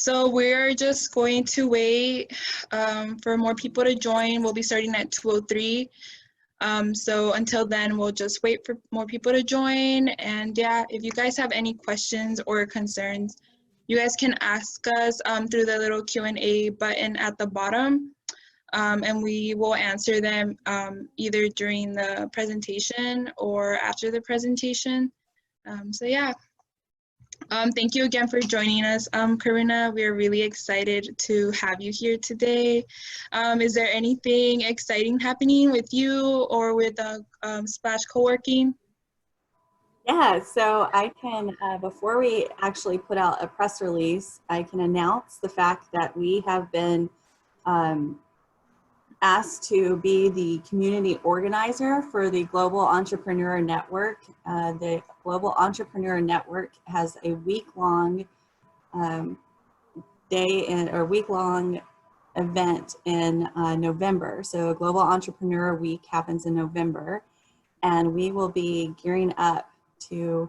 So we're just going to wait for more people to join. We'll be starting at 2:03. So until then, we'll just wait for more people to join. And yeah, if you guys have any questions or concerns, you guys can ask us through the little Q&A button at the bottom. And we will answer them either during the presentation or after the presentation. So yeah. Thank you again for joining us, Karina. We are really excited to have you here today. Is there anything exciting happening with you or with Splash Co-working? Yeah, so I can, before we actually put out a press release, I can announce the fact that we have been asked to be the community organizer for the Global Entrepreneur Network. The Global Entrepreneur Network has a week-long week-long event in November. So Global Entrepreneur Week happens in November, and we will be gearing up to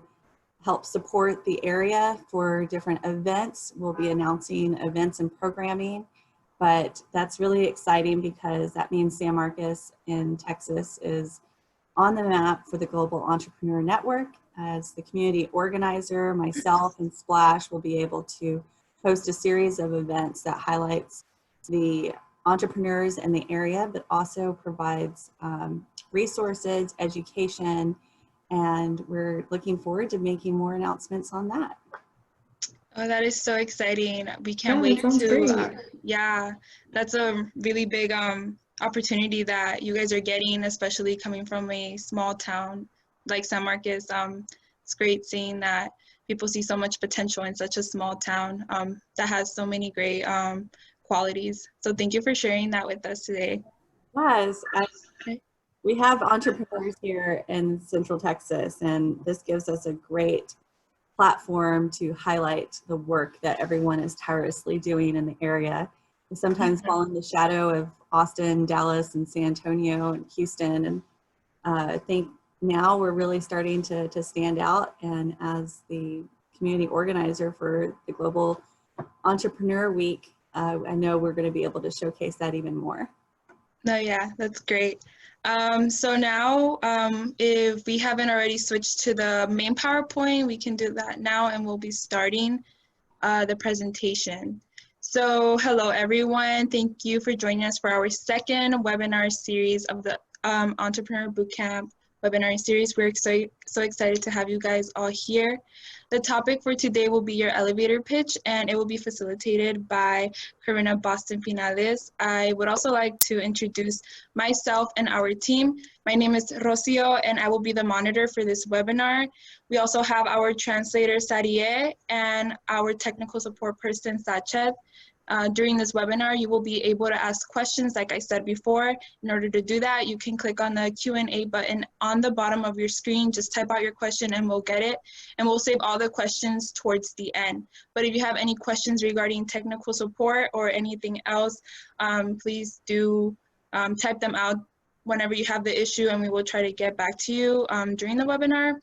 help support the area for different events. We'll be announcing events and programming. But that's really exciting because that means San Marcos in Texas is on the map for the Global Entrepreneur Network. As the community organizer, myself and Splash will be able to host a series of events that highlights the entrepreneurs in the area, but also provides resources, education, and we're looking forward to making more announcements on that. Oh, that is so exciting. We can't wait to, yeah, that's a really big opportunity that you guys are getting, especially coming from a small town like San Marcos. It's great seeing that people see so much potential in such a small town that has so many great qualities. So thank you for sharing that with us today. Yes, we have entrepreneurs here in Central Texas, and this gives us a great platform to highlight the work that everyone is tirelessly doing in the area. We sometimes fall in the shadow of Austin, Dallas, and San Antonio, and Houston, and I think now we're really starting to stand out, and as the community organizer for the Global Entrepreneur Week, I know we're going to be able to showcase that even more. No, yeah, that's great. So now, if we haven't already switched to the main PowerPoint, we can do that now, and we'll be starting the presentation. So hello, everyone. Thank you for joining us for our second webinar series of the Entrepreneur Bootcamp webinar series. We're so excited to have you guys all here. The topic for today will be your elevator pitch, and it will be facilitated by Karina Boston Finales. I would also like to introduce myself and our team. My name is Rocio, and I will be the monitor for this webinar. We also have our translator, Sarie, and our technical support person, Sachet. During this webinar, you will be able to ask questions, like I said before. In order to do that, you can click on the Q&A button on the bottom of your screen. Just type out your question and we'll get it. And we'll save all the questions towards the end. But if you have any questions regarding technical support or anything else, please do type them out whenever you have the issue, and we will try to get back to you during the webinar.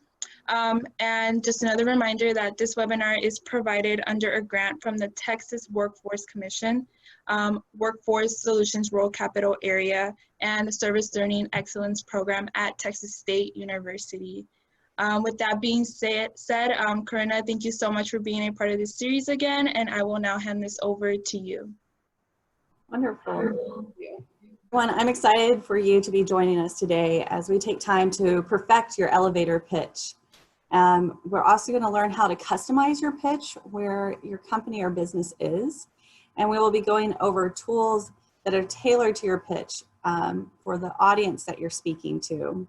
And just another reminder that this webinar is provided under a grant from the Texas Workforce Commission, Workforce Solutions Rural Capital Area, and the Service Learning Excellence Program at Texas State University. With that being said, Karina, thank you so much for being a part of this series again, and I will now hand this over to you. Wonderful. Everyone, I'm excited for you to be joining us today as we take time to perfect your elevator pitch. We're also going to learn how to customize your pitch where your company or business is. And we will be going over tools that are tailored to your pitch for the audience that you're speaking to.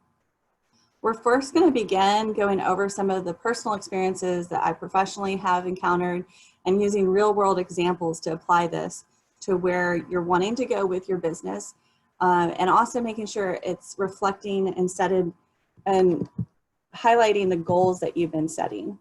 We're first going to begin going over some of the personal experiences that I professionally have encountered and using real world examples to apply this to where you're wanting to go with your business, and also making sure it's reflecting and highlighting the goals that you've been setting.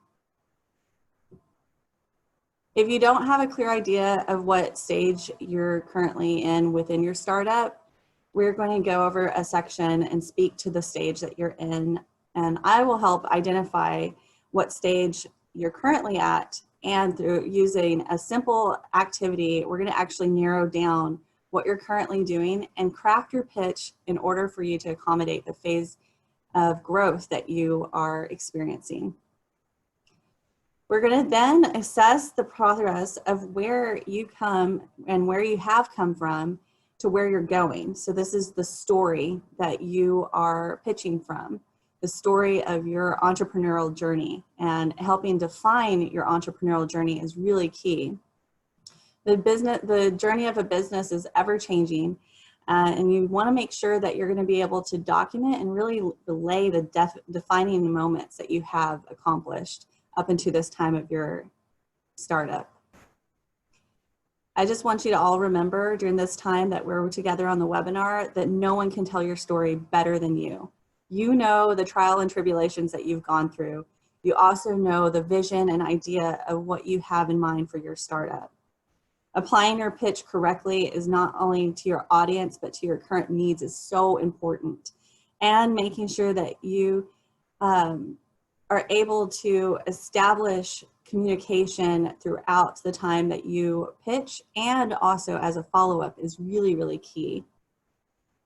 If you don't have a clear idea of what stage you're currently in within your startup, we're going to go over a section and speak to the stage that you're in, and I will help identify what stage you're currently at And through using a simple activity, we're going to actually narrow down what you're currently doing and craft your pitch in order for you to accommodate the phase of growth that you are experiencing. We're going to then assess the progress of where you come and where you have come from to where you're going. So this is the story that you are pitching from, the story of your entrepreneurial journey, and helping define your entrepreneurial journey is really key. The journey of a business is ever changing, and you want to make sure that you're going to be able to document and really relay the defining moments that you have accomplished up into this time of your startup. I just want you to all remember during this time that we're together on the webinar that no one can tell your story better than you. You know the trial and tribulations that you've gone through. You also know the vision and idea of what you have in mind for your startup. Applying your pitch correctly is not only to your audience, but to your current needs is so important. And making sure that you are able to establish communication throughout the time that you pitch and also as a follow-up is really, really key.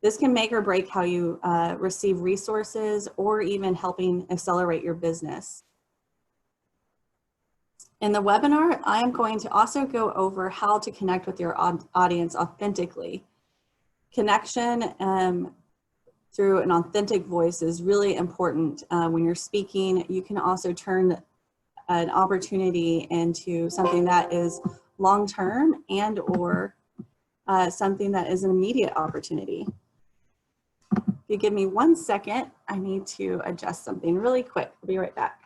This can make or break how you receive resources or even helping accelerate your business. In the webinar, I am going to also go over how to connect with your audience authentically. Connection through an authentic voice is really important. When you're speaking, you can also turn an opportunity into something that is long-term and or something that is an immediate opportunity. If you give me 1 second, I need to adjust something really quick. I'll be right back.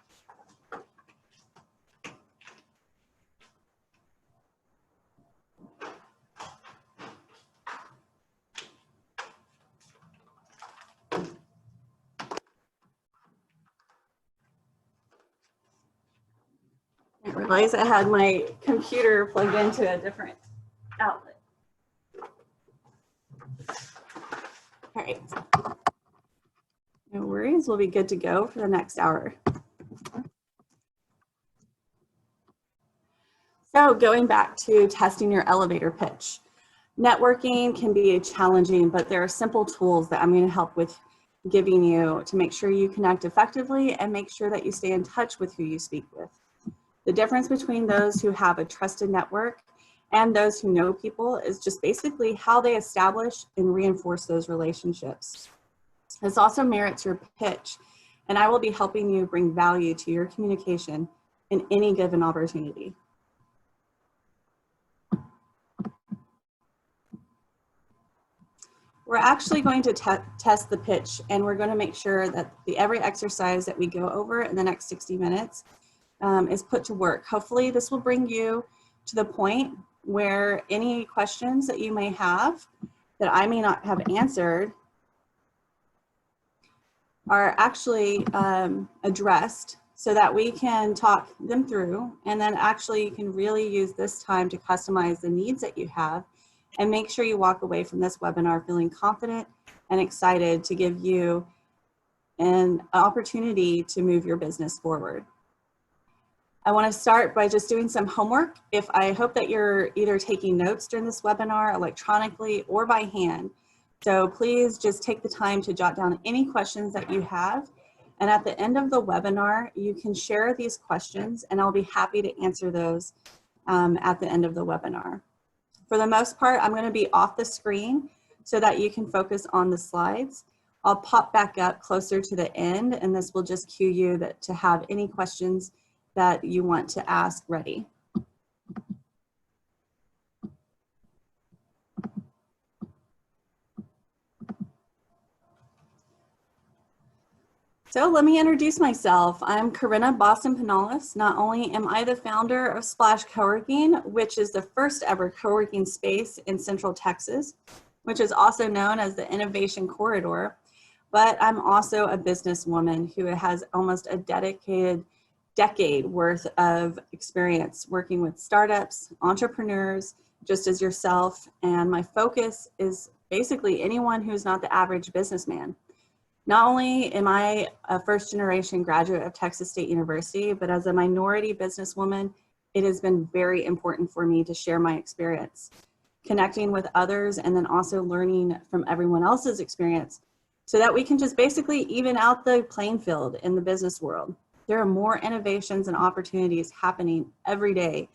I realized I had my computer plugged into a different outlet. All right. No worries, we'll be good to go for the next hour. So going back to testing your elevator pitch. Networking can be challenging, but there are simple tools that I'm going to help with giving you to make sure you connect effectively and make sure that you stay in touch with who you speak with. The difference between those who have a trusted network and those who know people is just basically how they establish and reinforce those relationships. This also merits your pitch, and I will be helping you bring value to your communication in any given opportunity. We're actually going to test the pitch, and we're going to make sure that every exercise that we go over in the next 60 minutes is put to work. Hopefully this will bring you to the point where any questions that you may have that I may not have answered are actually addressed so that we can talk them through, and then actually you can really use this time to customize the needs that you have and make sure you walk away from this webinar feeling confident and excited to give you an opportunity to move your business forward. I want to start by just doing some homework. I hope that you're either taking notes during this webinar electronically or by hand. So please just take the time to jot down any questions that you have. And at the end of the webinar, you can share these questions and I'll be happy to answer those at the end of the webinar. For the most part, I'm going to be off the screen so that you can focus on the slides. I'll pop back up closer to the end, and this will just cue you to have any questions that you want to ask ready. So let me introduce myself. I'm Corinna Boston-Pinales. Not only am I the founder of Splash Coworking, which is the first ever co-working space in Central Texas, which is also known as the Innovation Corridor, but I'm also a businesswoman who has almost a decade worth of experience working with startups, entrepreneurs, just as yourself, and my focus is basically anyone who's not the average businessman. Not only am I a first-generation graduate of Texas State University, but as a minority businesswoman it has been very important for me to share my experience, connecting with others, and then also learning from everyone else's experience so that we can just basically even out the playing field in the business world. There are more innovations and opportunities happening every day.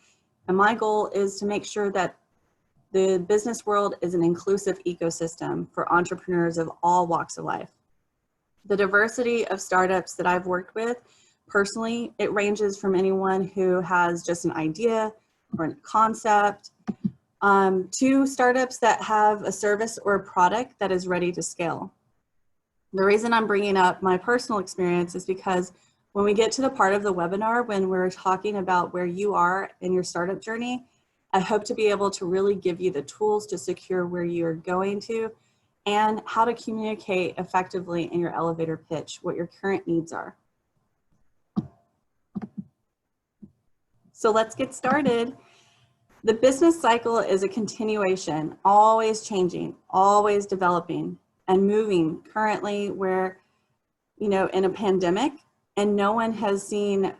And my goal is to make sure that the business world is an inclusive ecosystem for entrepreneurs of all walks of life. The diversity of startups that I've worked with, personally, it ranges from anyone who has just an idea or a concept to startups that have a service or a product that is ready to scale. The reason I'm bringing up my personal experience is because when we get to the part of the webinar, when we're talking about where you are in your startup journey, I hope to be able to really give you the tools to secure where you're going to and how to communicate effectively in your elevator pitch, what your current needs are. So let's get started. The business cycle is a continuation, always changing, always developing and moving. Currently, we're, in a pandemic, and no one has seen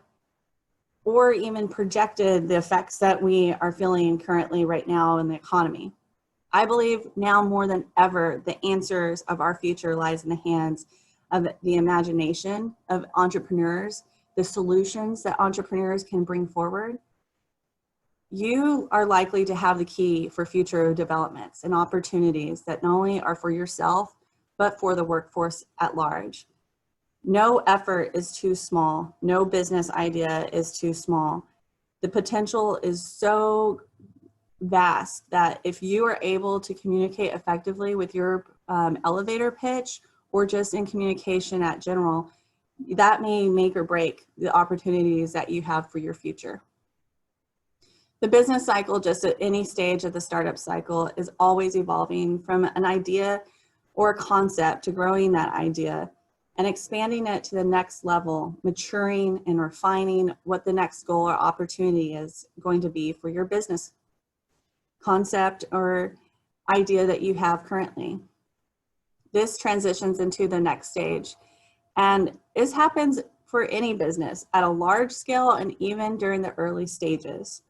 or even projected the effects that we are feeling currently right now in the economy. I believe now more than ever, the answers of our future lies in the hands of the imagination of entrepreneurs, the solutions that entrepreneurs can bring forward. You are likely to have the key for future developments and opportunities that not only are for yourself, but for the workforce at large. No effort is too small. No business idea is too small. The potential is so vast that if you are able to communicate effectively with your elevator pitch or just in communication at general, that may make or break the opportunities that you have for your future. The business cycle, just at any stage of the startup cycle, is always evolving from an idea or a concept to growing that idea and expanding it to the next level, maturing and refining what the next goal or opportunity is going to be for your business concept or idea that you have currently. This transitions into the next stage. And this happens for any business at a large scale and even during the early stages.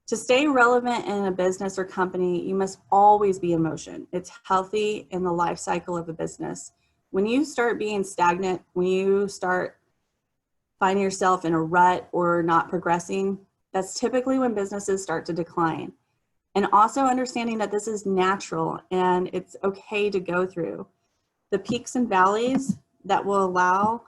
To stay relevant in a business or company, you must always be in motion. It's healthy in the life cycle of a business. When you start being stagnant, when you start finding yourself in a rut or not progressing, that's typically when businesses start to decline. And also understanding that this is natural and it's okay to go through. The peaks and valleys that will allow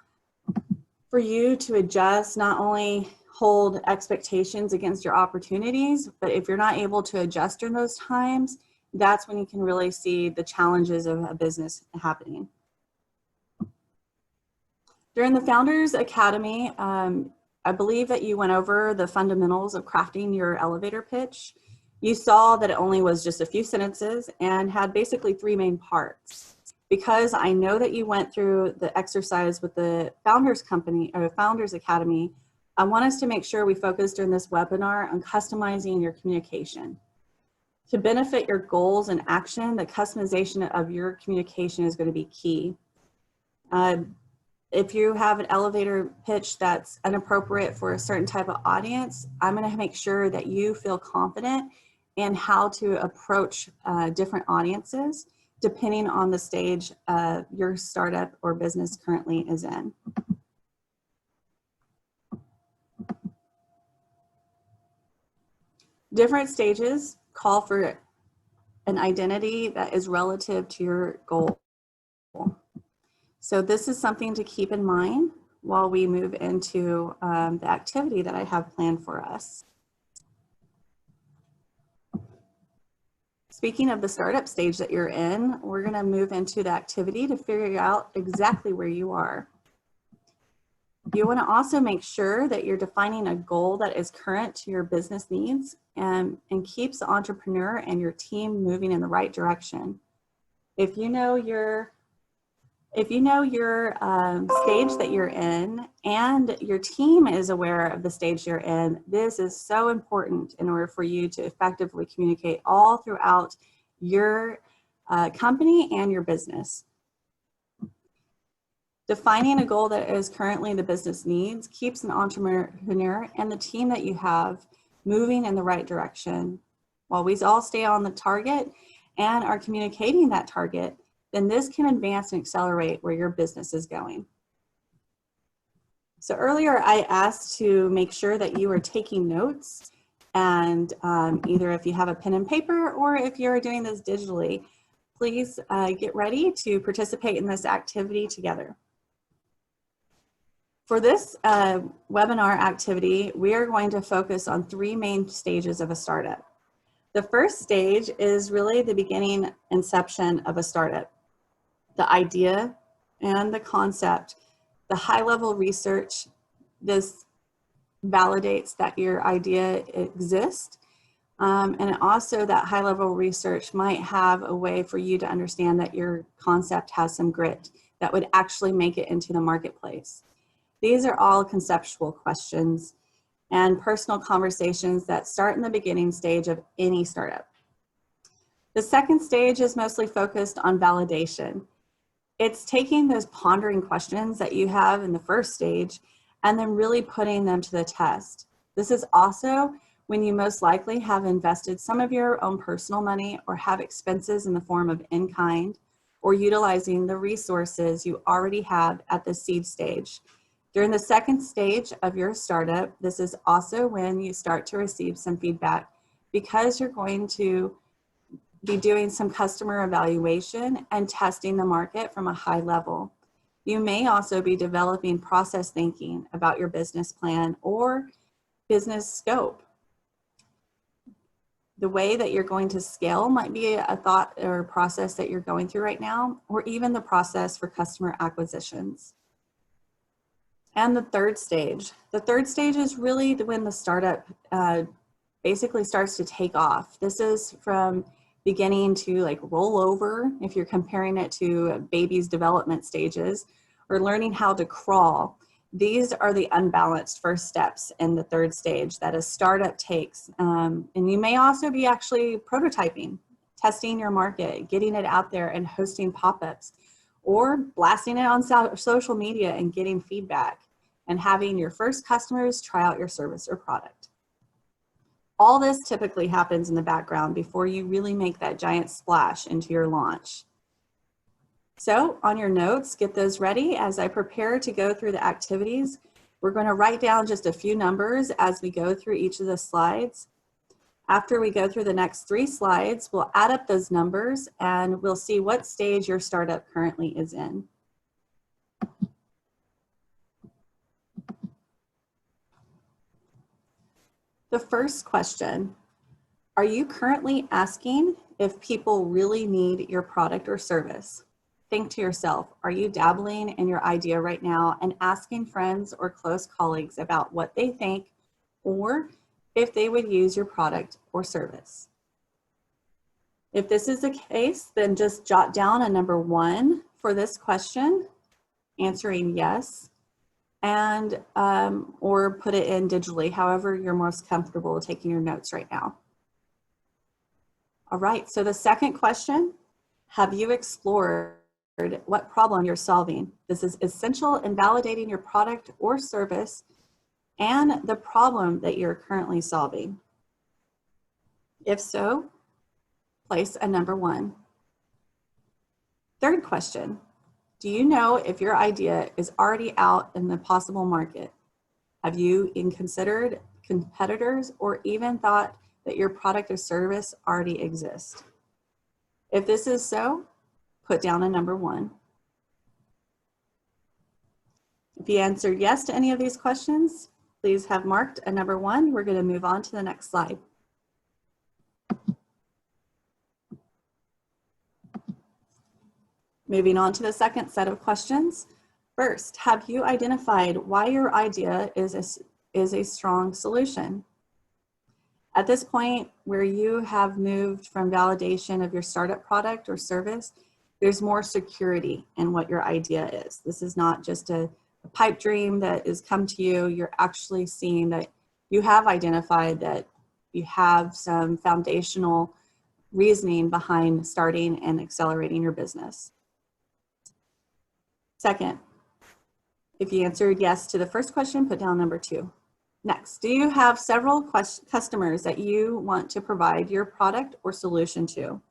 for you to adjust, not only hold expectations against your opportunities, but if you're not able to adjust during those times, that's when you can really see the challenges of a business happening. During the Founders Academy, I believe that you went over the fundamentals of crafting your elevator pitch. You saw that it only was just a few sentences and had basically 3 main parts. Because I know that you went through the exercise with the Founders Academy, I want us to make sure we focus during this webinar on customizing your communication. To benefit your goals and action, the customization of your communication is going to be key. If you have an elevator pitch that's inappropriate for a certain type of audience, I'm going to make sure that you feel confident in how to approach different audiences depending on the stage your startup or business currently is in. Different stages call for an identity that is relative to your goal. So this is something to keep in mind while we move into the activity that I have planned for us. Speaking of the startup stage that you're in, we're going to move into the activity to figure out exactly where you are. You want to also make sure that you're defining a goal that is current to your business needs and keeps the entrepreneur and your team moving in the right direction. If you know your stage that you're in and your team is aware of the stage you're in, this is so important in order for you to effectively communicate all throughout your company and your business. Defining a goal that is currently the business needs keeps an entrepreneur and the team that you have moving in the right direction, while we all stay on the target and are communicating that target, then this can advance and accelerate where your business is going. So earlier I asked to make sure that you are taking notes, and either if you have a pen and paper or if you're doing this digitally, please get ready to participate in this activity together. For this webinar activity, we are going to focus on 3 main stages of a startup. The first stage is really the beginning inception of a startup. The idea and the concept, the high-level research, this validates that your idea exists. And also that high-level research might have a way for you to understand that your concept has some grit that would actually make it into the marketplace. These are all conceptual questions and personal conversations that start in the beginning stage of any startup. The second stage is mostly focused on validation. It's taking those pondering questions that you have in the first stage and then really putting them to the test. This is also when you most likely have invested some of your own personal money or have expenses in the form of in-kind, or utilizing the resources you already have at the seed stage. During the second stage of your startup, this is also when you start to receive some feedback, because you're going to be doing some customer evaluation and testing the market from a high level. You may also be developing process thinking about your business plan or business scope. The way that you're going to scale might be a thought or process that you're going through right now, or even the process for customer acquisitions. And the third stage. The third stage is really when the startup basically starts to take off. This is from beginning to like roll over, if you're comparing it to a baby's development stages, or learning how to crawl. These are the unbalanced first steps in the third stage that a startup takes. And you may also be actually prototyping, testing your market, getting it out there and hosting pop-ups, or blasting it on social media and getting feedback and having your first customers try out your service or product. All this typically happens in the background before you really make that giant splash into your launch. So on your notes, get those ready. As I prepare to go through the activities, we're going to write down just a few numbers as we go through each of the slides. After we go through the next 3 slides, we'll add up those numbers and we'll see what stage your startup currently is in. The first question, are you currently asking if people really need your product or service? Think to yourself, are you dabbling in your idea right now and asking friends or close colleagues about what they think or if they would use your product or service? If this is the case, then just jot down a number 1 for this question, answering yes, and or put it in digitally, however you're most comfortable taking your notes right now. All right, so the second question, have you explored what problem you're solving? This is essential in validating your product or service and the problem that you're currently solving. If so, place a number 1. Third question, do you know if your idea is already out in the possible market? Have you considered competitors or even thought that your product or service already exists? If this is so, put down a number 1. If you answered yes to any of these questions, please have marked a number 1. We're going to move on to the next slide. Moving on to the second set of questions. First, have you identified why your idea is a strong solution? At this point, where you have moved from validation of your startup product or service, there's more security in what your idea is. This is not just a pipe dream that has come to you. You're actually seeing that you have identified that you have some foundational reasoning behind starting and accelerating your business. Second, if you answered yes to the first question, put down number 2. Next, do you have several customers that you want to provide your product or solution to?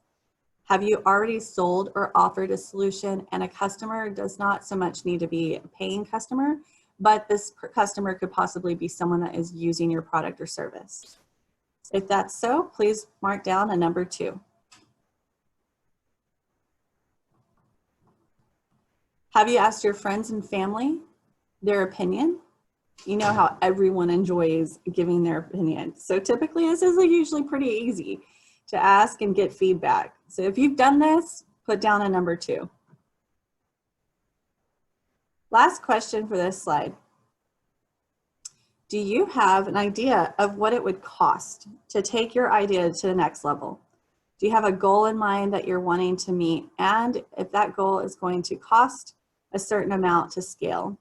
Have you already sold or offered a solution and a customer does not so much need to be a paying customer, but this customer could possibly be someone that is using your product or service? If that's so, please mark down a number 2. Have you asked your friends and family their opinion? You know how everyone enjoys giving their opinion. So typically this is usually pretty easy to ask and get feedback. So if you've done this, put down a number 2. Last question for this slide. Do you have an idea of what it would cost to take your idea to the next level? Do you have a goal in mind that you're wanting to meet? And if that goal is going to cost a certain amount to scale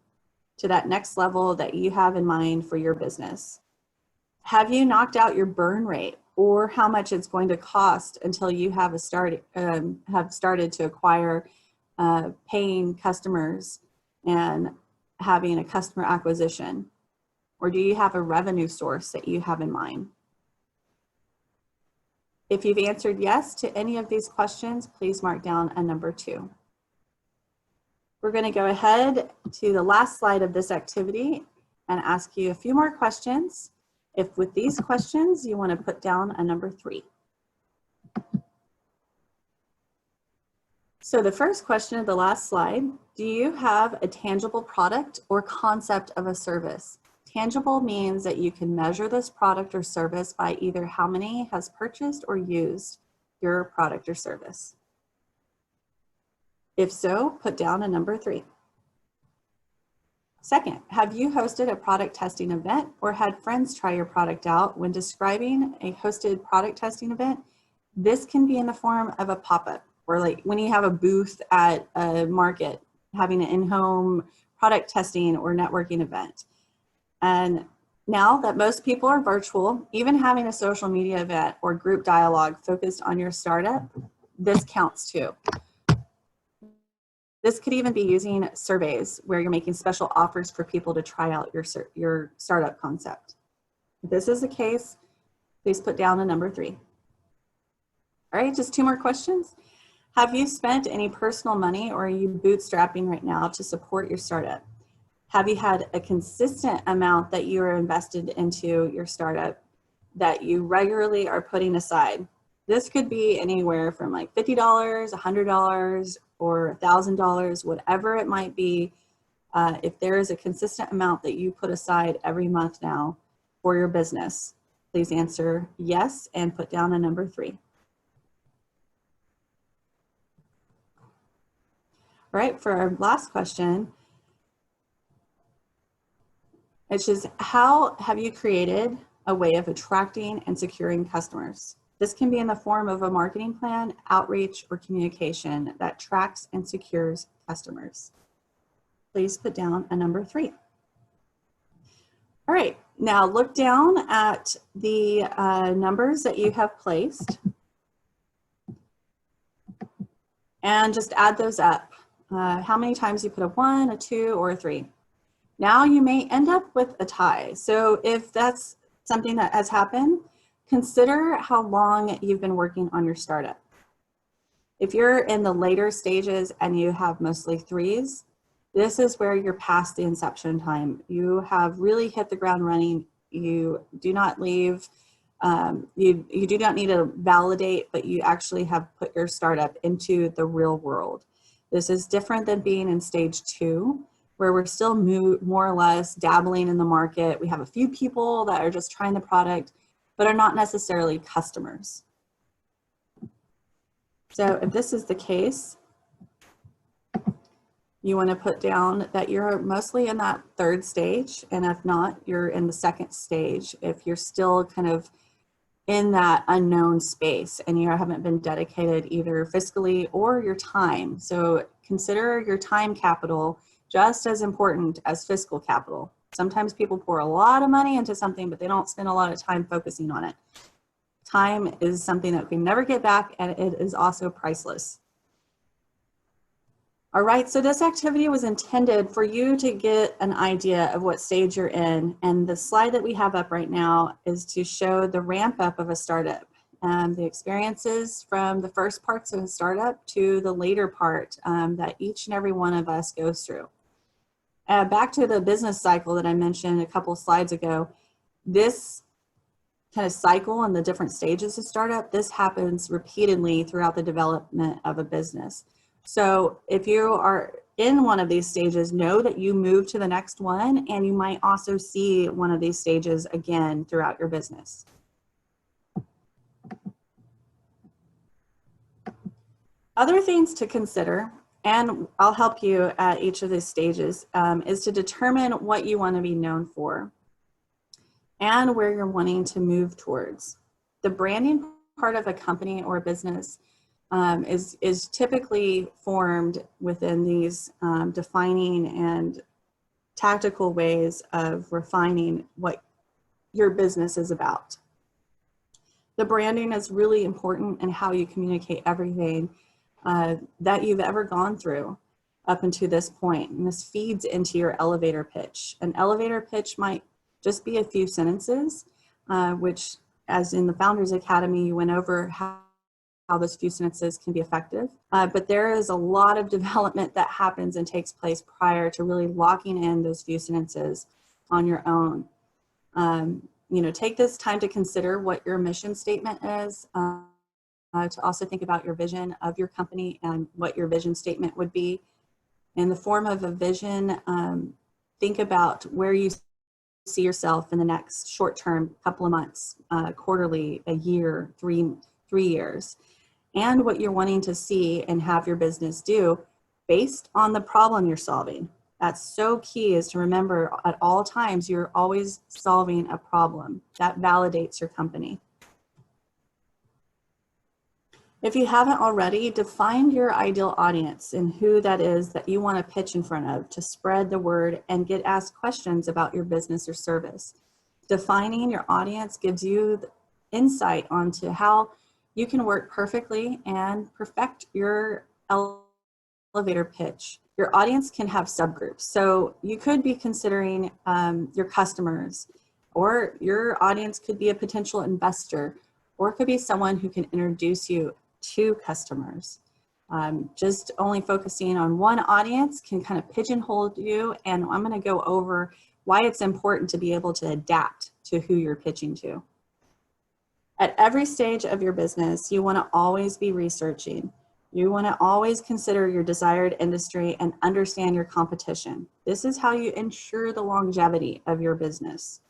to that next level that you have in mind for your business? Have you knocked out your burn rate or how much it's going to cost until you have started to acquire paying customers and having a customer acquisition? Or do you have a revenue source that you have in mind? If you've answered yes to any of these questions, please mark down a number 2. We're going to go ahead to the last slide of this activity and ask you a few more questions. If with these questions, you want to put down a number 3. So the first question of the last slide, do you have a tangible product or concept of a service? Tangible means that you can measure this product or service by either how many has purchased or used your product or service. If so, put down a number 3. Second, have you hosted a product testing event or had friends try your product out? When describing a hosted product testing event, this can be in the form of a pop-up, or like when you have a booth at a market, having an in-home product testing or networking event. And now that most people are virtual, even having a social media event or group dialogue focused on your startup, this counts too. This could even be using surveys where you're making special offers for people to try out your startup concept. If this is the case, please put down a number 3. All right, just 2 more questions. Have you spent any personal money or are you bootstrapping right now to support your startup? Have you had a consistent amount that you are invested into your startup that you regularly are putting aside? This could be anywhere from like $50, $100, or $1,000, whatever it might be. If there is a consistent amount that you put aside every month now for your business, please answer yes and put down a number 3. All right, for our last question, which is how have you created a way of attracting and securing customers? This can be in the form of a marketing plan, outreach, or communication that tracks and secures customers. Please put down a number 3. All right, now look down at the numbers that you have placed and just add those up. How many times you put a 1, a 2, or a 3. Now you may end up with a tie. So if that's something that has happened, consider how long you've been working on your startup. If you're in the later stages and you have mostly 3s, this is where you're past the inception time. You have really hit the ground running. You do not leave, you do not need to validate, but you actually have put your startup into the real world. This is different than being in stage 2, where we're still more or less dabbling in the market. We have a few people that are just trying the product, but are not necessarily customers. So if this is the case, you want to put down that you're mostly in that 3rd stage, and if not, you're in the 2nd stage if you're still kind of in that unknown space and you haven't been dedicated either fiscally or your time. So consider your time capital just as important as fiscal capital. Sometimes people pour a lot of money into something, but they don't spend a lot of time focusing on it. Time is something that we never get back, and it is also priceless. All right, so this activity was intended for you to get an idea of what stage you're in. And the slide that we have up right now is to show the ramp up of a startup, the experiences from the first parts of a startup to the later part that each and every one of us goes through. Back to the business cycle that I mentioned a couple slides ago, this kind of cycle and the different stages of startup, this happens repeatedly throughout the development of a business. So if you are in one of these stages, know that you move to the next one, and you might also see one of these stages again throughout your business. Other things to consider, and I'll help you at each of these stages, is to determine what you want to be known for and where you're wanting to move towards. The branding part of a company or a business is typically formed within these defining and tactical ways of refining what your business is about. The branding is really important in how you communicate everything that you've ever gone through up until this point. And this feeds into your elevator pitch. An elevator pitch might just be a few sentences, which, as in the Founders Academy, you went over how those few sentences can be effective. But there is a lot of development that happens and takes place prior to really locking in those few sentences on your own. You know, take this time to consider what your mission statement is, to also think about your vision of your company and what your vision statement would be. In the form of a vision, think about where you see yourself in the next short term, couple of months, quarterly, a year, three years, and what you're wanting to see and have your business do based on the problem you're solving. That's so key, is to remember at all times you're always solving a problem. That validates your company. If you haven't already, define your ideal audience and who that is that you want to pitch in front of to spread the word and get asked questions about your business or service. Defining your audience gives you insight onto how you can work perfectly and perfect your elevator pitch. Your audience can have subgroups. So you could be considering your customers, or your audience could be a potential investor, or it could be someone who can introduce you to customers. Just only focusing on one audience can kind of pigeonhole you, and I'm going to go over why it's important to be able to adapt to who you're pitching to. At every stage of your business, you want to always be researching. You want to always consider your desired industry and understand your competition. This is how you ensure the longevity of your business.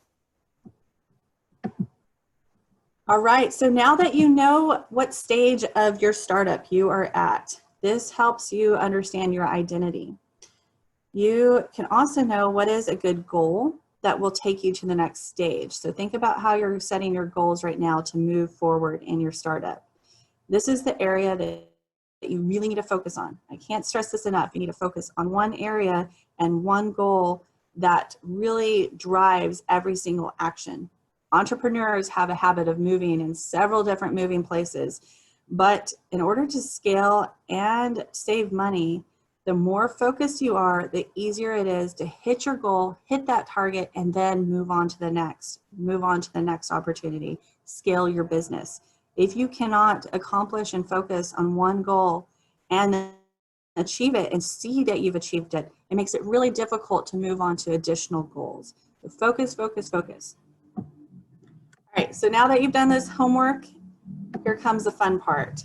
All right, so now that you know what stage of your startup you are at, this helps you understand your identity. You can also know what is a good goal that will take you to the next stage. So think about how you're setting your goals right now to move forward in your startup. This is the area that you really need to focus on. I can't stress this enough. You need to focus on one area and one goal that really drives every single action. Entrepreneurs have a habit of moving in several different moving places, but in order to scale and save money, the more focused you are, the easier it is to hit your goal, hit that target, and then move on to the next opportunity, scale your business. If you cannot accomplish and focus on one goal and then achieve it and see that you've achieved it, it makes it really difficult to move on to additional goals. So focus, focus, focus. All right, so now that you've done this homework, here comes the fun part.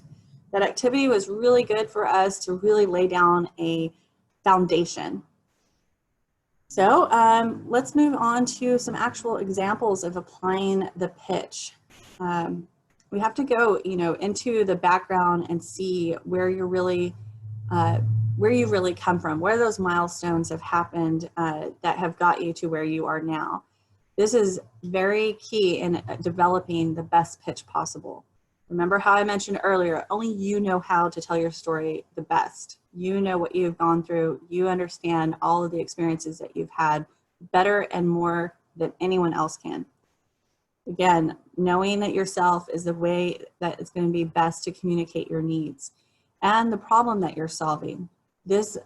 That activity was really good for us to really lay down a foundation. So let's move on to some actual examples of applying the pitch. We have to go, into the background and see where you've really come from, where those milestones have happened that have got you to where you are now. This is very key in developing the best pitch possible. Remember how I mentioned earlier, only you know how to tell your story the best. You know what you've gone through. You understand all of the experiences that you've had better and more than anyone else can. Again, knowing that yourself is the way that it's going to be best to communicate your needs and the problem that you're solving. This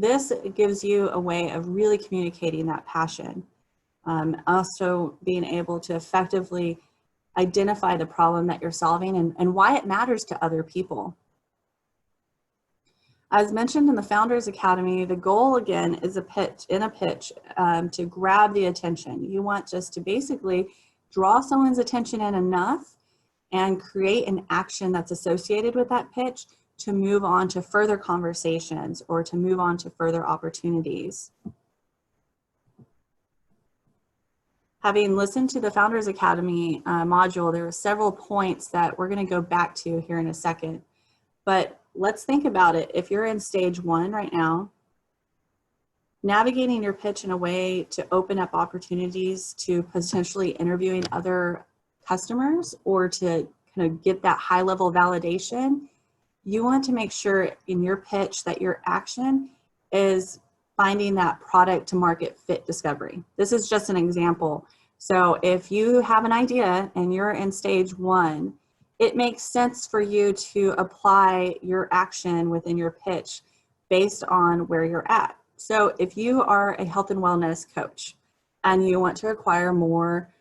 this gives you a way of really communicating that passion. Also being able to effectively identify the problem that you're solving and why it matters to other people. As mentioned in the Founders Academy, the goal again is a pitch to grab the attention. You want just to basically draw someone's attention in enough and create an action that's associated with that pitch to move on to further conversations or to move on to further opportunities. Having listened to the Founders Academy module, there are several points that we're going to go back to here in a second. But let's think about it. If you're in stage 1 right now, navigating your pitch in a way to open up opportunities to potentially interviewing other customers or to kind of get that high level validation, you want to make sure in your pitch that your action is finding that product to market fit discovery. This is just an example. So if you have an idea and you're in stage 1, it makes sense for you to apply your action within your pitch based on where you're at. So if you are a health and wellness coach and you want to acquire more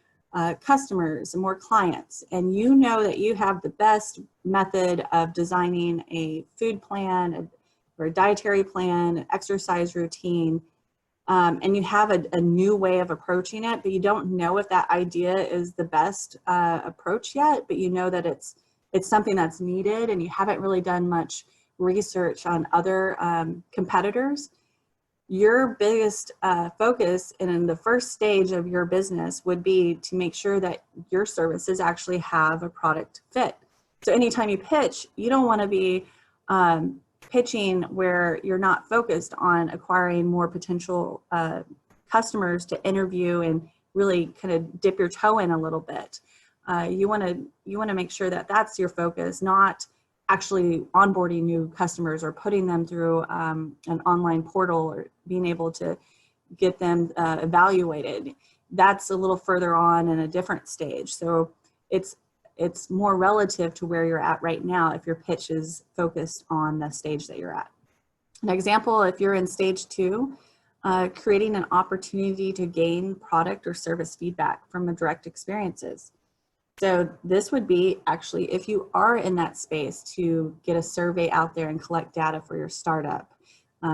customers and more clients, and you know that you have the best method of designing a food plan or a dietary plan, an exercise routine, and you have a new way of approaching it, but you don't know if that idea is the best approach yet, but you know that it's something that's needed and you haven't really done much research on other competitors, your biggest focus in the first stage of your business would be to make sure that your services actually have a product fit. So anytime you pitch, you don't want to be pitching where you're not focused on acquiring more potential customers to interview and really kind of dip your toe in a little bit. You want to make sure that that's your focus, not actually onboarding new customers or putting them through an online portal or being able to get them evaluated. That's a little further on in a different stage. So it's more relative to where you're at right now if your pitch is focused on the stage that you're at. An example, if you're in stage 2, creating an opportunity to gain product or service feedback from the direct experiences. So this would be actually, if you are in that space, to get a survey out there and collect data for your startup,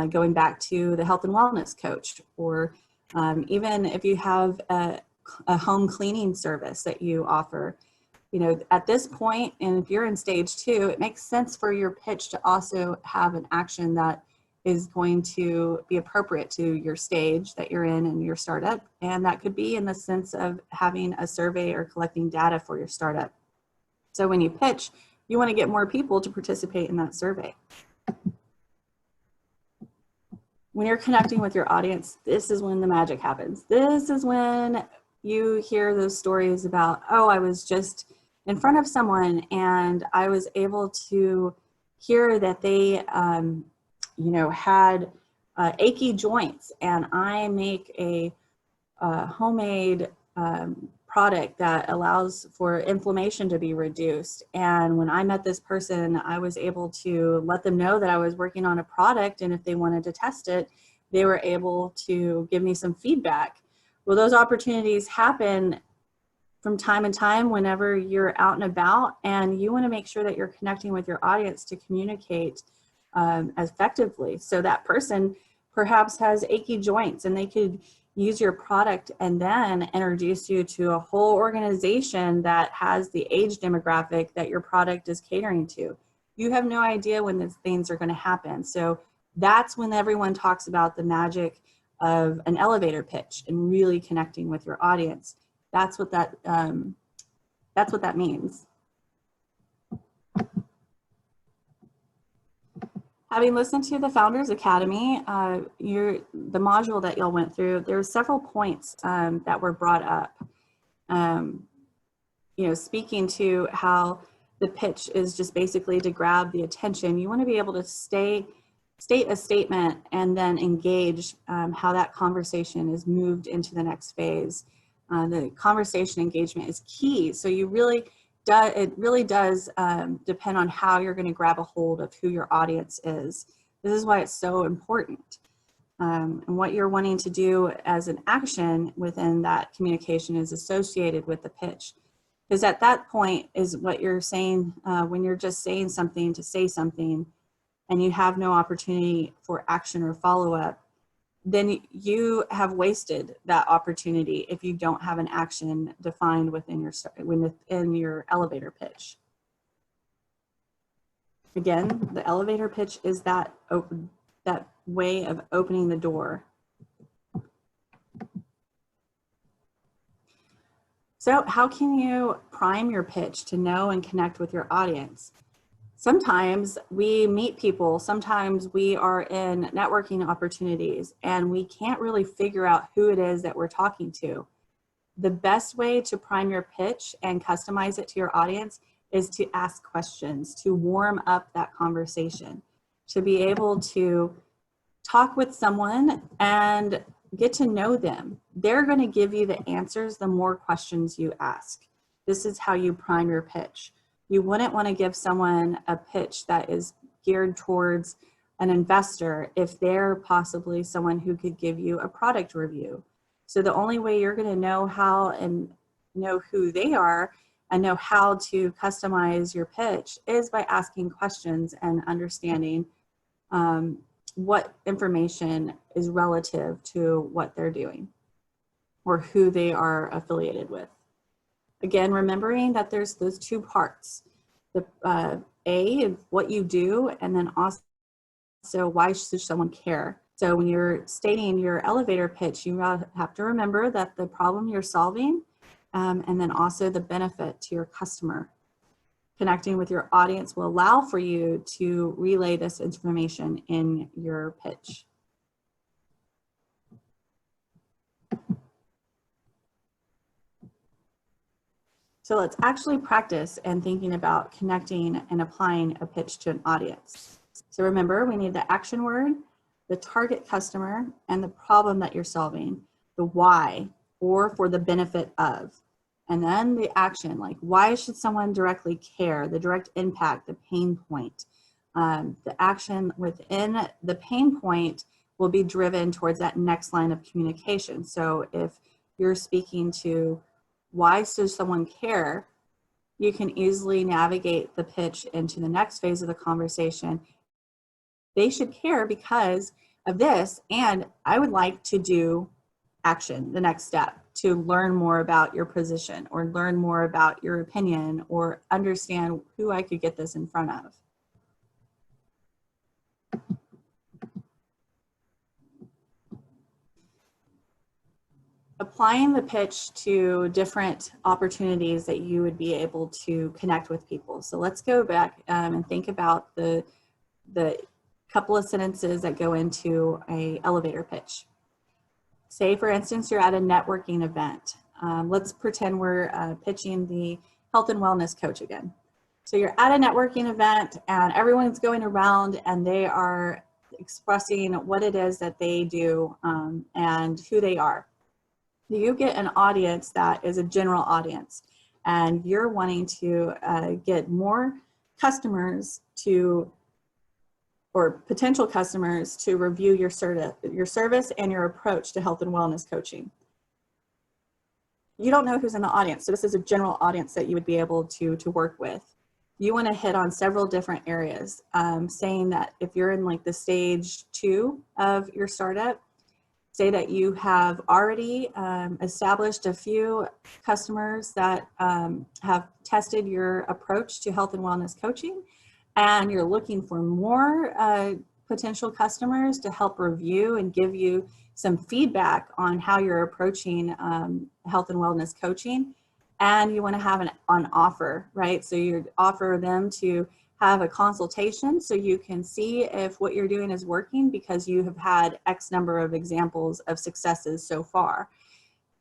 going back to the health and wellness coach, or even if you have a home cleaning service that you offer. You know, at this point, and if you're in stage 2, it makes sense for your pitch to also have an action that is going to be appropriate to your stage that you're in and your startup. And that could be in the sense of having a survey or collecting data for your startup. So when you pitch, you want to get more people to participate in that survey. When you're connecting with your audience, this is when the magic happens. This is when you hear those stories about, oh, I was just in front of someone and I was able to hear that they had achy joints, and I make a homemade product that allows for inflammation to be reduced. And when I met this person, I was able to let them know that I was working on a product, and if they wanted to test it, they were able to give me some feedback. Well, those opportunities happen from time to time whenever you're out and about, and you want to make sure that you're connecting with your audience to communicate effectively. So that person perhaps has achy joints and they could use your product and then introduce you to a whole organization that has the age demographic that your product is catering to. You have no idea when these things are going to happen. So that's when everyone talks about the magic of an elevator pitch and really connecting with your audience. That's what that means. Having listened to the Founders Academy, the module that y'all went through, there were several points that were brought up. Speaking to how the pitch is just basically to grab the attention. You want to be able to state a statement and then engage how that conversation is moved into the next phase. The conversation engagement is key. So it really does depend on how you're going to grab a hold of who your audience is. This is why it's so important. And what you're wanting to do as an action within that communication is associated with the pitch. Because at that point is what you're saying, when you're just saying something to say something and you have no opportunity for action or follow-up, then you have wasted that opportunity if you don't have an action defined within your elevator pitch. Again, the elevator pitch is that way of opening the door. So how can you prime your pitch to know and connect with your audience? Sometimes we meet people, sometimes we are in networking opportunities and we can't really figure out who it is that we're talking to. The best way to prime your pitch and customize it to your audience is to ask questions, to warm up that conversation, to be able to talk with someone and get to know them. They're going to give you the answers the more questions you ask. This is how you prime your pitch. You wouldn't want to give someone a pitch that is geared towards an investor if they're possibly someone who could give you a product review. So the only way you're going to know how and know who they are and know how to customize your pitch is by asking questions and understanding what information is relative to what they're doing or who they are affiliated with. Again, remembering that there's those two parts, the A, what you do, and then also why should someone care? So when you're stating your elevator pitch, you have to remember that the problem you're solving and then also the benefit to your customer. Connecting with your audience will allow for you to relay this information in your pitch. So let's actually practice and thinking about connecting and applying a pitch to an audience. So remember, we need the action word, the target customer, and the problem that you're solving, the why, or for the benefit of. And then the action, like why should someone directly care, the direct impact, the pain point. The action within the pain point will be driven towards that next line of communication. So if you're speaking to why should someone care, you can easily navigate the pitch into the next phase of the conversation. They should care because of this, and I would like to do action, the next step, to learn more about your position or learn more about your opinion or understand who I could get this in front of. Applying the pitch to different opportunities that you would be able to connect with people. So let's go back and think about the couple of sentences that go into an elevator pitch. Say, for instance, you're at a networking event. Let's pretend we're pitching the health and wellness coach again. So you're at a networking event and everyone's going around and they are expressing what it is that they do and who they are. You get an audience that is a general audience and you're wanting to get more customers to, or potential customers to review your service and your approach to health and wellness coaching. You don't know who's in the audience, so this is a general audience that you would be able to work with. You want to hit on several different areas, saying that if you're in like the stage 2 of your startup, say that you have already established a few customers that have tested your approach to health and wellness coaching, and you're looking for more potential customers to help review and give you some feedback on how you're approaching health and wellness coaching. And you want to have an offer, right? So you offer them to have a consultation so you can see if what you're doing is working because you have had X number of examples of successes so far.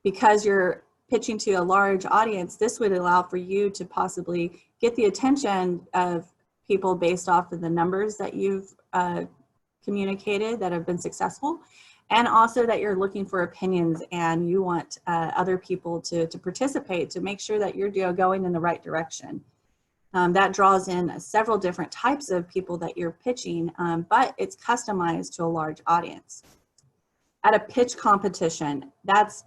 Because you're pitching to a large audience, this would allow for you to possibly get the attention of people based off of the numbers that you've communicated that have been successful, and also that you're looking for opinions and you want other people to participate to make sure that you're going in the right direction. That draws in several different types of people that you're pitching, but it's customized to a large audience. At a pitch competition, that's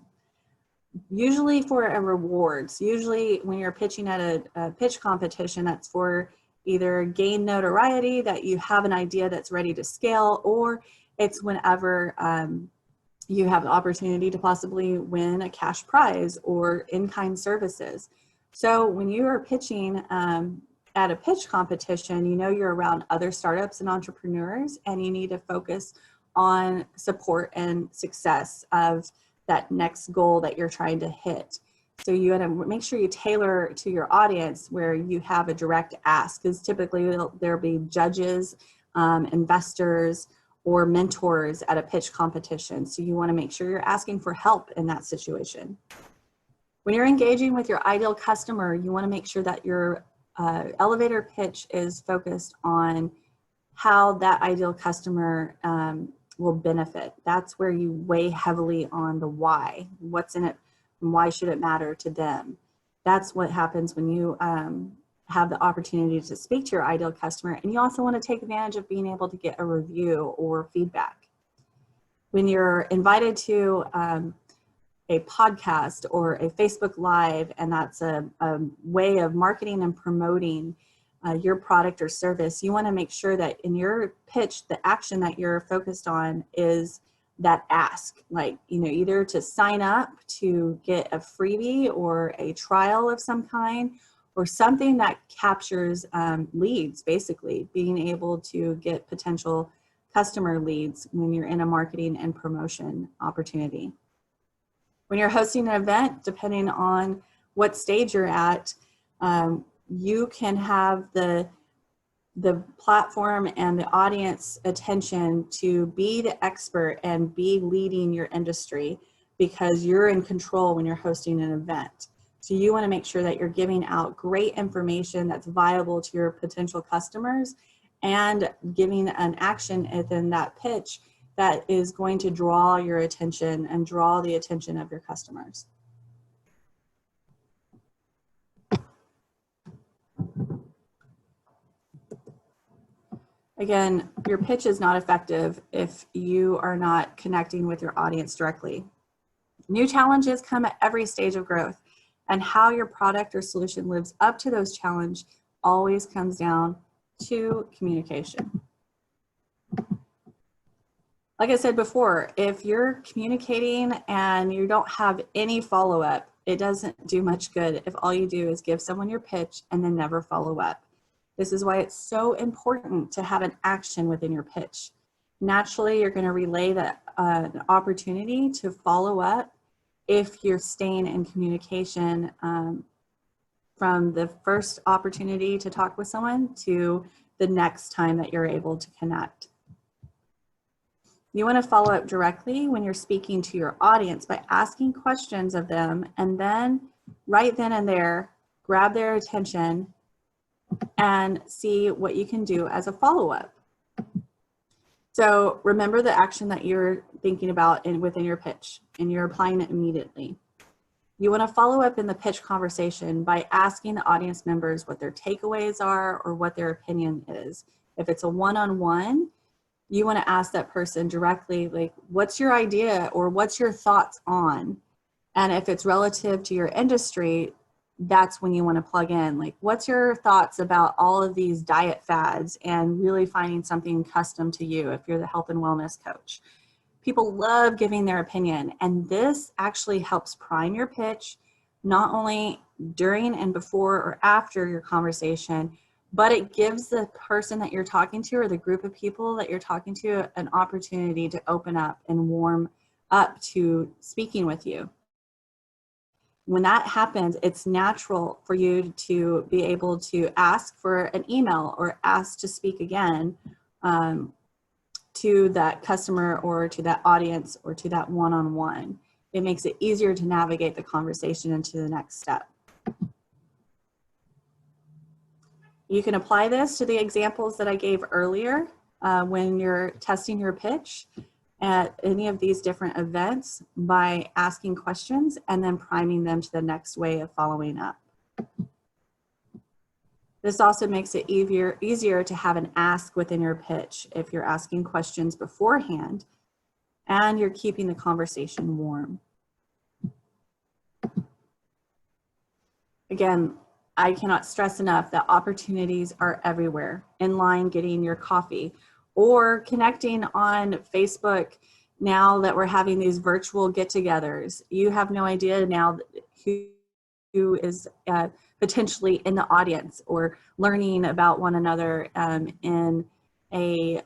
usually for a rewards. Usually when you're pitching at a pitch competition, that's for either gain notoriety, that you have an idea that's ready to scale, or it's whenever you have the opportunity to possibly win a cash prize or in-kind services. So when you are pitching at a pitch competition, you know you're around other startups and entrepreneurs, and you need to focus on support and success of that next goal that you're trying to hit. So you want to make sure you tailor to your audience where you have a direct ask, because typically there'll be judges, investors, or mentors at a pitch competition. So you want to make sure you're asking for help in that situation. When you're engaging with your ideal customer, you want to make sure that your elevator pitch is focused on how that ideal customer will benefit. That's where you weigh heavily on the why. What's in it and why should it matter to them? That's what happens when you have the opportunity to speak to your ideal customer. And you also want to take advantage of being able to get a review or feedback. When you're invited to a podcast or a Facebook Live, and that's a way of marketing and promoting your product or service, you want to make sure that in your pitch, the action that you're focused on is that ask, like, you know, either to sign up to get a freebie or a trial of some kind, or something that captures leads, basically being able to get potential customer leads when you're in a marketing and promotion opportunity. When you're hosting an event, depending on what stage you're at, you can have the platform and the audience attention to be the expert and be leading your industry, because you're in control when you're hosting an event. So you want to make sure that you're giving out great information that's viable to your potential customers, and giving an action within that pitch that is going to draw your attention and draw the attention of your customers. Again, your pitch is not effective if you are not connecting with your audience directly. New challenges come at every stage of growth, and how your product or solution lives up to those challenges always comes down to communication. Like I said before, if you're communicating and you don't have any follow-up, it doesn't do much good if all you do is give someone your pitch and then never follow up. This is why it's so important to have an action within your pitch. Naturally, you're going to relay that an opportunity to follow up if you're staying in communication from the first opportunity to talk with someone to the next time that you're able to connect. You want to follow up directly when you're speaking to your audience by asking questions of them, and then right then and there, grab their attention and see what you can do as a follow-up. So remember the action that you're thinking about within your pitch, and you're applying it immediately. You want to follow up in the pitch conversation by asking the audience members what their takeaways are or what their opinion is. If it's a one-on-one, you want to ask that person directly, like, what's your idea or what's your thoughts on? And if it's relative to your industry, that's when you want to plug in, like, what's your thoughts about all of these diet fads, and really finding something custom to you if you're the health and wellness coach. People love giving their opinion, and this actually helps prime your pitch, not only during and before or after your conversation, but it gives the person that you're talking to, or the group of people that you're talking to, an opportunity to open up and warm up to speaking with you. When that happens, it's natural for you to be able to ask for an email or ask to speak again to that customer or to that audience or to that one-on-one. It makes it easier to navigate the conversation into the next step. You can apply this to the examples that I gave earlier when you're testing your pitch at any of these different events by asking questions and then priming them to the next way of following up. This also makes it easier to have an ask within your pitch if you're asking questions beforehand and you're keeping the conversation warm. Again, I cannot stress enough that opportunities are everywhere. In line getting your coffee or connecting on Facebook now that we're having these virtual get-togethers. You have no idea now who is potentially in the audience or learning about one another in a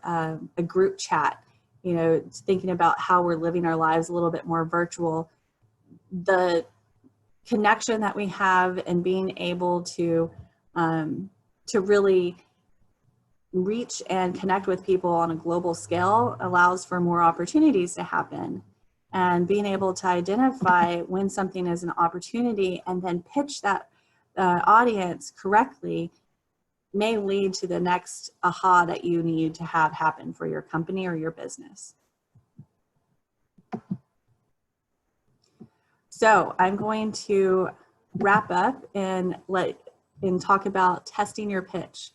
group chat. You know, thinking about how we're living our lives a little bit more virtual. The connection that we have and being able to really reach and connect with people on a global scale allows for more opportunities to happen. And being able to identify when something is an opportunity and then pitch that audience correctly may lead to the next aha that you need to have happen for your company or your business. So I'm going to wrap up and talk about testing your pitch.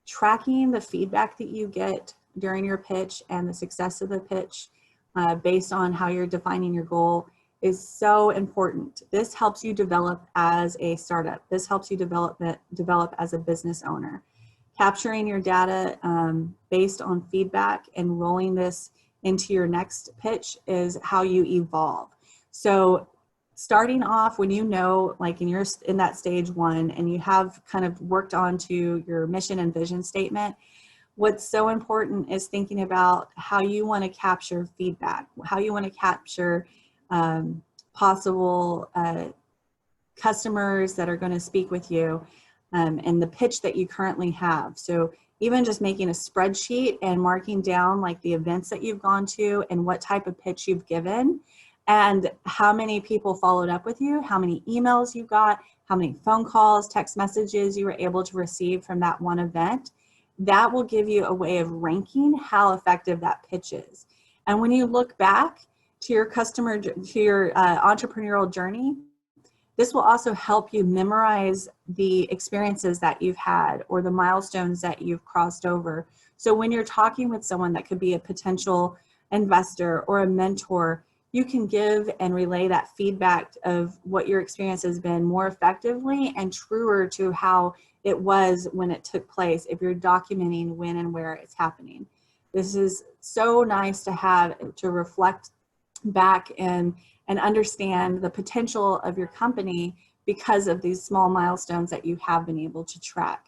Tracking the feedback that you get during your pitch and the success of the pitch based on how you're defining your goal is so important. This helps you develop as a startup. This helps you develop as a business owner. Capturing your data based on feedback and rolling this into your next pitch is how you evolve. So starting off when you know, like in that stage one and you have kind of worked onto your mission and vision statement, what's so important is thinking about how you want to capture feedback, how you want to capture possible customers that are going to speak with you and the pitch that you currently have. So even just making a spreadsheet and marking down like the events that you've gone to and what type of pitch you've given and how many people followed up with you, how many emails you got, how many phone calls, text messages you were able to receive from that one event. That will give you a way of ranking how effective that pitch is. And when you look back to your entrepreneurial journey, this will also help you memorize the experiences that you've had or the milestones that you've crossed over. So when you're talking with someone that could be a potential investor or a mentor, you can give and relay that feedback of what your experience has been more effectively and truer to how it was when it took place if you're documenting when and where it's happening. This is so nice to have to reflect back and understand the potential of your company because of these small milestones that you have been able to track.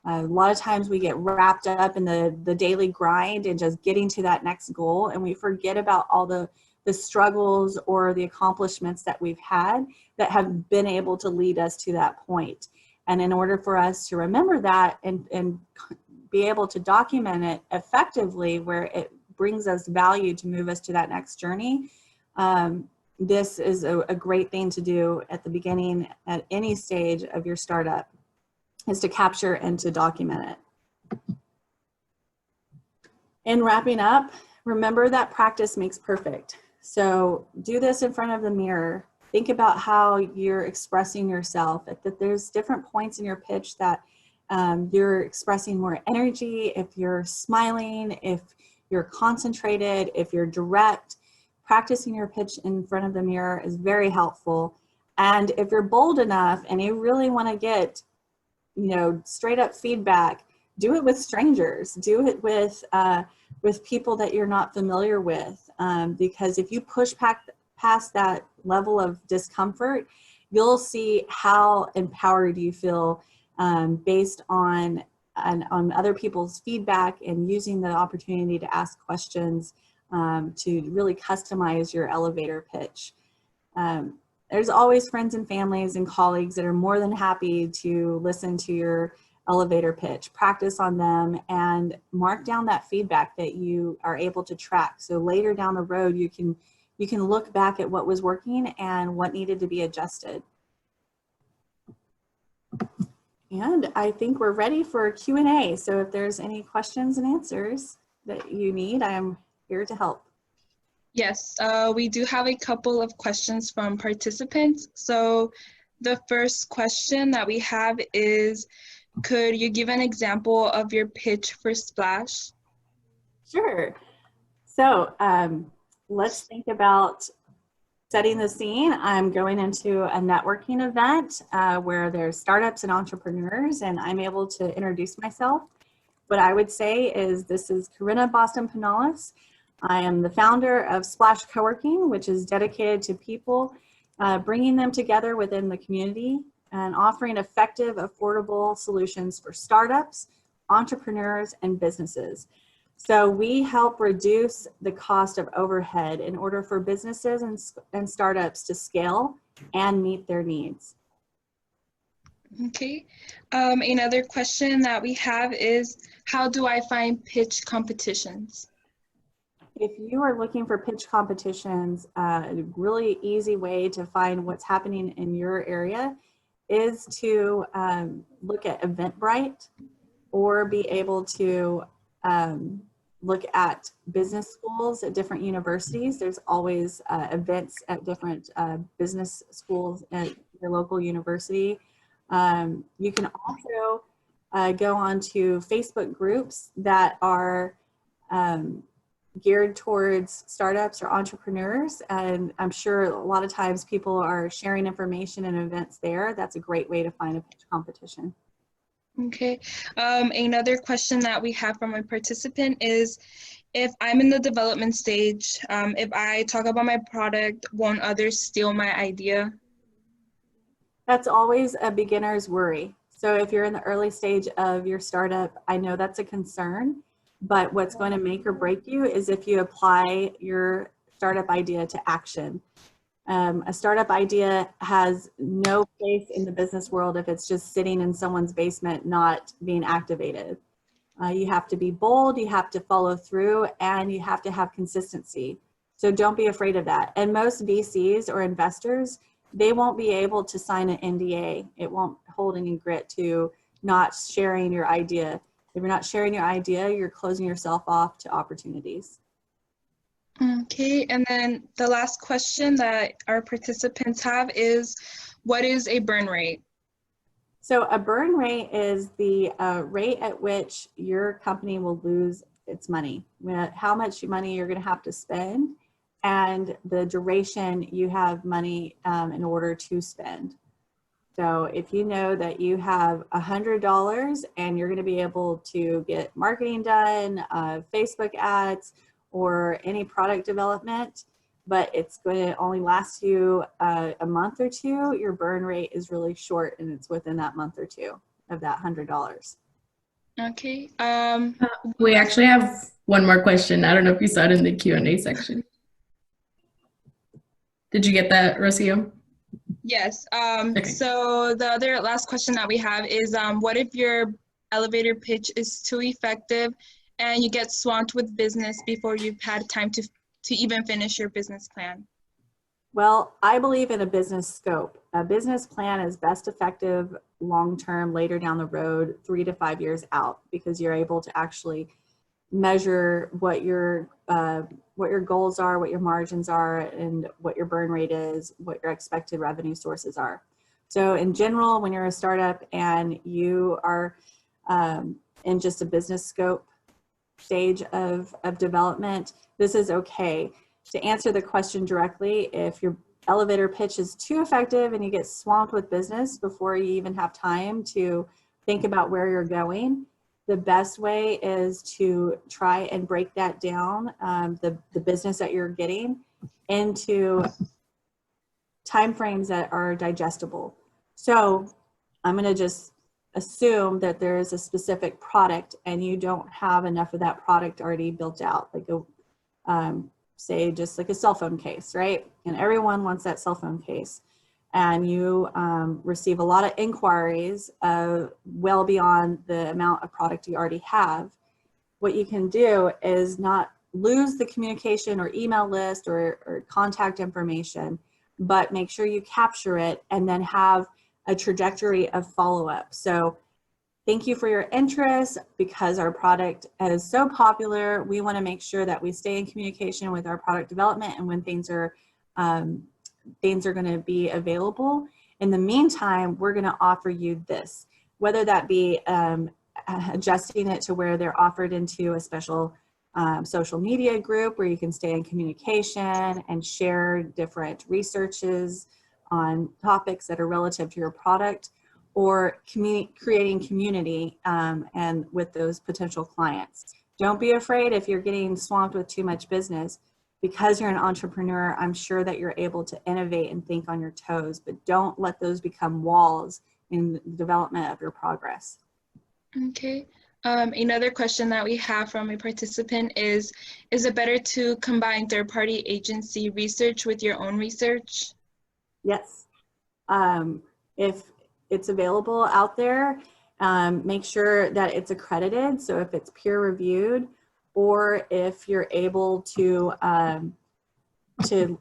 A lot of times we get wrapped up in the daily grind and just getting to that next goal, and we forget about all the struggles or the accomplishments that we've had that have been able to lead us to that point. And in order for us to remember that and be able to document it effectively where it brings us value to move us to that next journey, this is a great thing to do at the beginning at any stage of your startup, is to capture and to document it. In wrapping up, remember that practice makes perfect. So do this in front of the mirror. Think about how you're expressing yourself, that there's different points in your pitch that you're expressing more energy, if you're smiling, if you're concentrated, if you're direct. Practicing your pitch in front of the mirror is very helpful. And if you're bold enough and you really want to get, straight up feedback, do it with strangers. Do it with people that you're not familiar with. Because if you push past that level of discomfort, you'll see how empowered you feel based on other people's feedback and using the opportunity to ask questions to really customize your elevator pitch. There's always friends and families and colleagues that are more than happy to listen to your elevator pitch. Practice on them and mark down that feedback that you are able to track. So later down the road, you can look back at what was working and what needed to be adjusted. And I think we're ready for Q&A. So if there's any questions and answers that you need, I am here to help. Yes, we do have a couple of questions from participants. So the first question that we have is, could you give an example of your pitch for Splash? Sure. So let's think about setting the scene. I'm going into a networking event where there's startups and entrepreneurs, and I'm able to introduce myself. What I would say is, this is Corinna Boston Pinales. I am the founder of Splash Coworking, which is dedicated to people bringing them together within the community and offering effective, affordable solutions for startups, entrepreneurs, and businesses. So we help reduce the cost of overhead in order for businesses and startups to scale and meet their needs. Okay. Another question that we have is, how do I find pitch competitions? If you are looking for pitch competitions, a really easy way to find what's happening in your area is to look at Eventbrite, or be able to look at business schools at different universities. There's always events at different business schools at your local university. You can also go on to Facebook groups that are geared towards startups or entrepreneurs, and I'm sure a lot of times people are sharing information and events there. That's a great way to find a pitch competition. Okay. Another question that we have from a participant is, if I'm in the development stage, if I talk about my product, won't others steal my idea? That's always a beginner's worry. So if you're in the early stage of your startup, I know that's a concern, but what's going to make or break you is if you apply your startup idea to action. A startup idea has no place in the business world if it's just sitting in someone's basement not being activated. You have to be bold, you have to follow through, and you have to have consistency. So don't be afraid of that. And most VCs or investors, they won't be able to sign an NDA. It won't hold any grit to not sharing your idea. If you're not sharing your idea, you're closing yourself off to opportunities. Okay, and then the last question that our participants have is, what is a burn rate? So a burn rate is the rate at which your company will lose its money, how much money you're going to have to spend, and the duration you have money in order to spend. So if you know that you have $100 and you're going to be able to get marketing done, Facebook ads, or any product development, but it's going to only last you a month or two, your burn rate is really short, and it's within that month or two of that $100. Okay. We actually have one more question. I don't know if you saw it in the Q&A section. Did you get that, Rocio? Yes. Okay. So the other last question that we have is, what if your elevator pitch is too effective and you get swamped with business before you've had time to even finish your business plan? Well, I believe in a business scope. A business plan is best effective long-term, later down the road, 3 to 5 years out, because you're able to actually measure what your goals are, what your margins are, and what your burn rate is, what your expected revenue sources are. So in general, when you're a startup and you are in just a business scope stage of development, this is okay. To answer the question directly, if your elevator pitch is too effective and you get swamped with business before you even have time to think about where you're going, the best way is to try and break that down, the business that you're getting, into timeframes that are digestible. So I'm going to just assume that there is a specific product and you don't have enough of that product already built out, like say just like a cell phone case, right? And everyone wants that cell phone case, and you receive a lot of inquiries well beyond the amount of product you already have. What you can do is not lose the communication or email list or contact information, but make sure you capture it and then have a trajectory of follow-up. So thank you for your interest. Because our product is so popular, we want to make sure that we stay in communication with our product development, and when things are going to be available. In the meantime, we're going to offer you this, whether that be adjusting it to where they're offered into a special social media group where you can stay in communication and share different researches on topics that are relative to your product, or creating community and with those potential clients. Don't be afraid if you're getting swamped with too much business. Because you're an entrepreneur, I'm sure that you're able to innovate and think on your toes, but don't let those become walls in the development of your progress. Okay. Another question that we have from a participant is it better to combine third-party agency research with your own research? Yes. If it's available out there, make sure that it's accredited. So if it's peer reviewed, or if you're able to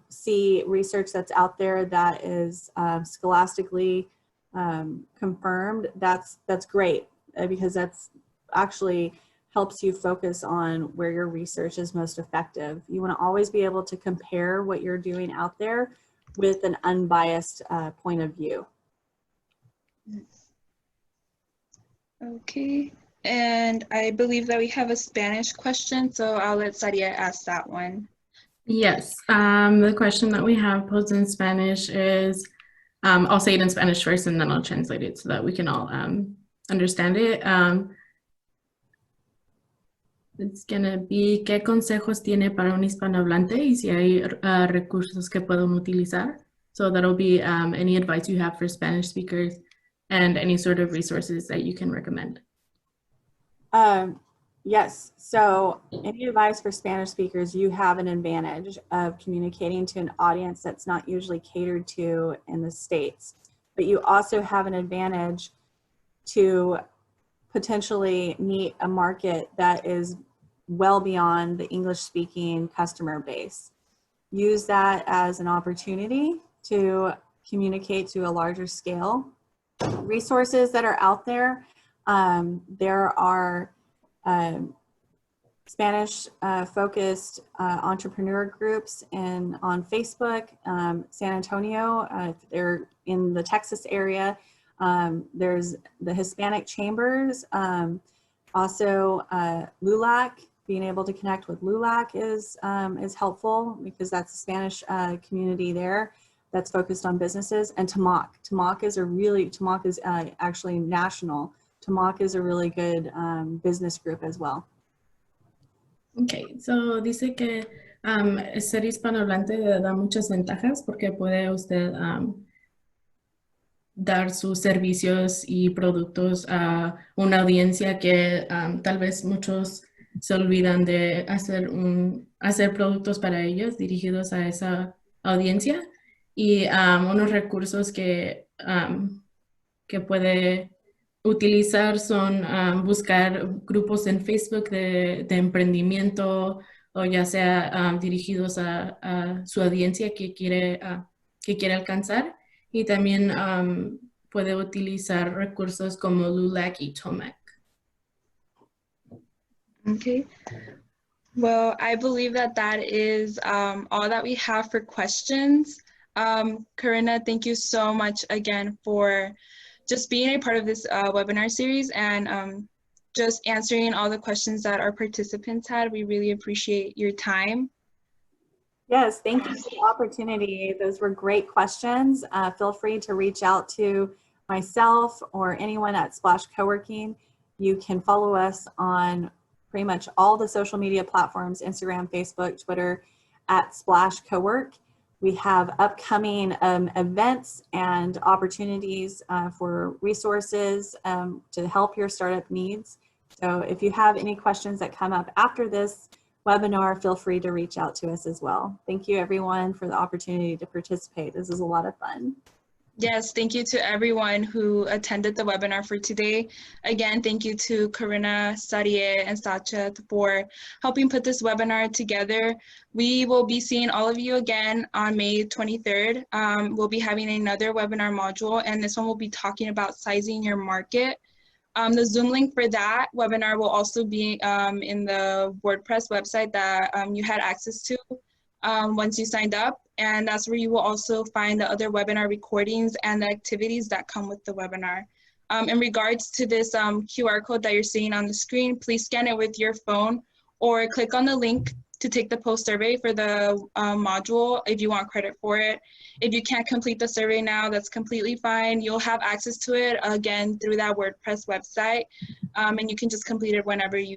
see research that's out there that is scholastically confirmed, that's great, because that's actually helps you focus on where your research is most effective. You want to always be able to compare what you're doing out there with an unbiased point of view. Okay. And I believe that we have a Spanish question, so I'll let Sadia ask that one. Yes, the question that we have posed in Spanish is, I'll say it in Spanish first and then I'll translate it so that we can all understand it. It's gonna be, ¿qué consejos tiene para un hispanohablante y si hay recursos que pueden utilizar? So that'll be any advice you have for Spanish speakers and any sort of resources that you can recommend. Yes, so any advice for Spanish speakers, you have an advantage of communicating to an audience that's not usually catered to in the States, but you also have an advantage to potentially meet a market that is well beyond the English-speaking customer base. Use that as an opportunity to communicate to a larger scale. Resources that are out there, there are Spanish-focused entrepreneur groups on Facebook. San Antonio, if they're in the Texas area, there's the Hispanic Chambers. Also, LULAC, being able to connect with LULAC is helpful, because that's a Spanish community there that's focused on businesses. And TAMAC. TAMAC is actually national. TAMAC is a really good business group as well. Okay, so dice que ser hispanohablante da muchas ventajas porque puede usted dar sus servicios y productos a una audiencia que tal vez muchos se olvidan de hacer productos para ellos dirigidos a esa audiencia, y unos recursos que puede utilizar son buscar grupos en Facebook de emprendimiento, o ya sea dirigidos a su audiencia que quiere alcanzar, y también puede utilizar recursos como LULAC y TOMAC. Okay. Well, I believe that is all that we have for questions. Corinna, thank you so much again for just being a part of this webinar series and just answering all the questions that our participants had. We really appreciate your time. Yes, thank you for the opportunity. Those were great questions. Feel free to reach out to myself or anyone at Splash Coworking. You can follow us on pretty much all the social media platforms, Instagram, Facebook, Twitter, at Splash Cowork. We have upcoming events and opportunities for resources to help your startup needs. So if you have any questions that come up after this webinar, feel free to reach out to us as well. Thank you everyone for the opportunity to participate. This is a lot of fun. Yes, thank you to everyone who attended the webinar for today. Again, thank you to Corinna, Sadia, and Sacha for helping put this webinar together. We will be seeing all of you again on May 23rd. We'll be having another webinar module, and this one will be talking about sizing your market. The Zoom link for that webinar will also be in the WordPress website that you had access to once you signed up. And that's where you will also find the other webinar recordings and the activities that come with the webinar. In regards to this QR code that you're seeing on the screen, please scan it with your phone or click on the link to take the post-survey for the module if you want credit for it. If you can't complete the survey now, that's completely fine. You'll have access to it, again, through that WordPress website, and you can just complete it whenever you